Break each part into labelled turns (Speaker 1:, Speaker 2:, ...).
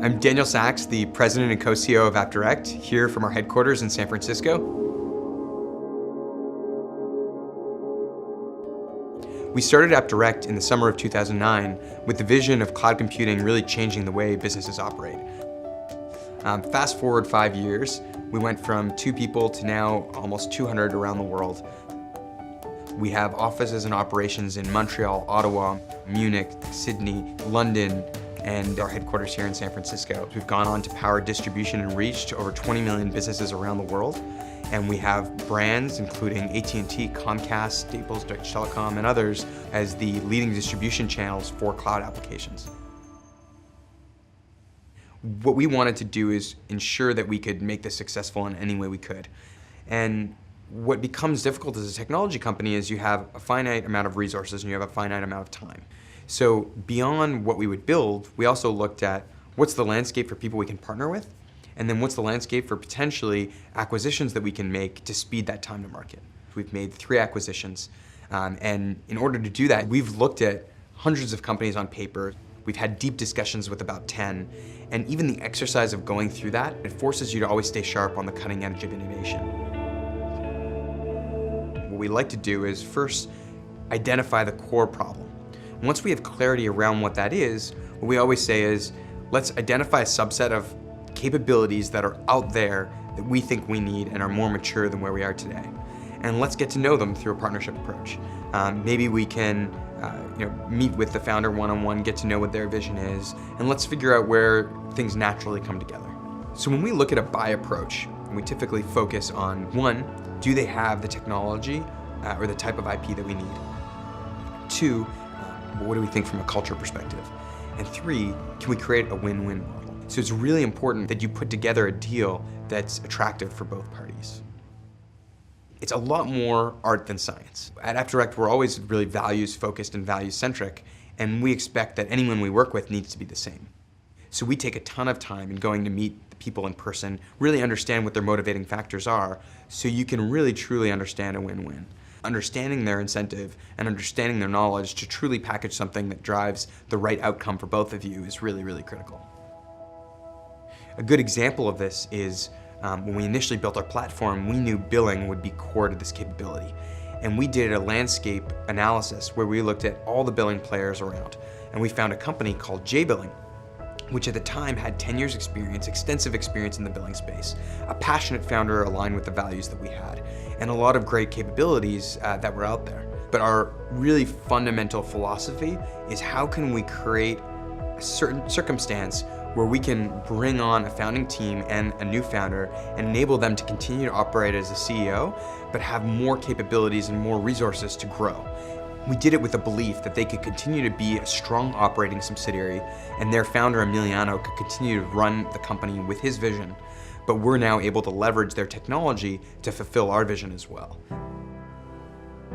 Speaker 1: I'm Daniel Sachs, the president and co-CEO of APPDIRECT, here from our headquarters in San Francisco. We started APPDIRECT in the summer of 2009 with the vision of cloud computing really changing the way businesses operate. Fast forward 5 years, we went from 2 people to now almost 200 around the world. We have offices and operations in Montreal, Ottawa, Munich, Sydney, London, and our headquarters here in San Francisco. We've gone on to power distribution and reach to over 20 million businesses around the world. And we have brands including AT&T, COMCAST, Staples, Deutsche Telekom, and others as the leading distribution channels for cloud applications. What we wanted to do is ensure that we could make this successful in any way we could. And what becomes difficult as a technology company is you have a finite amount of resources and you have a finite amount of time. So beyond what we would build, we also looked at what's the landscape for people we can partner with, and then what's the landscape for potentially acquisitions that we can make to speed that time to market. We've made 3 acquisitions, and in order to do that, we've looked at hundreds of companies on paper. We've had deep discussions with about 10, and even the exercise of going through that, it forces you to always stay sharp on the cutting edge of innovation. What we like to do is first identify the core problem. Once we have clarity around what that is, what we always say is, let's identify a subset of capabilities that are out there that we think we need and are more mature than where we are today. And let's get to know them through a partnership approach. Maybe we can meet with the founder one-on-one, get to know what their vision is, and let's figure out where things naturally come together. So when we look at a buy approach, we typically focus on 1, do they have the technology or the type of IP that we need? 2, what do we think from a culture perspective? And 3, can we create a win-win model? So it's really important that you put together a deal that's attractive for both parties. It's a lot more art than science. At APPDIRECT, we're always really values-focused and values-centric, and we expect that anyone we work with needs to be the same. So we take a ton of time in going to meet the people in person, really understand what their motivating factors are, so you can really truly understand a win-win. Understanding their incentive and understanding their knowledge to truly package something that drives the right outcome for both of you is really, really critical. A good example of this is when we initially built our platform, we knew billing would be core to this capability. And we did a landscape analysis where we looked at all the billing players around. And we found a company called JBilling, which at the time had 10 years experience, extensive experience in the billing space, a passionate founder aligned with the values that we had, and a lot of great capabilities that were out there. But our really fundamental philosophy is how can we create a certain circumstance where we can bring on a founding team and a new founder and enable them to continue to operate as a CEO, but have more capabilities and more resources to grow. We did it with the belief that they could continue to be a strong operating subsidiary and their founder, Emiliano, could continue to run the company with his vision, but we're now able to leverage their technology to fulfill our vision as well.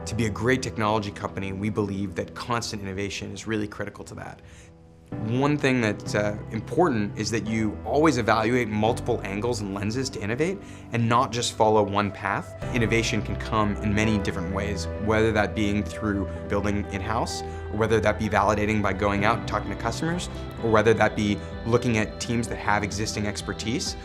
Speaker 1: To be a great technology company, we believe that constant innovation is really critical to that. One thing that's important is that you always evaluate multiple angles and lenses to innovate and not just follow one path. Innovation can come in many different ways, whether that being through building in-house, or whether that be validating by going out and talking to customers, or whether that be looking at teams that have existing expertise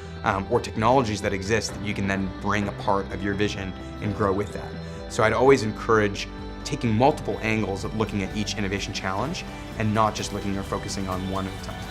Speaker 1: or technologies that exist that you can then bring a part of your vision and grow with that. So I'd always encourage taking multiple angles at looking at each innovation challenge and not just looking or focusing on one at a time.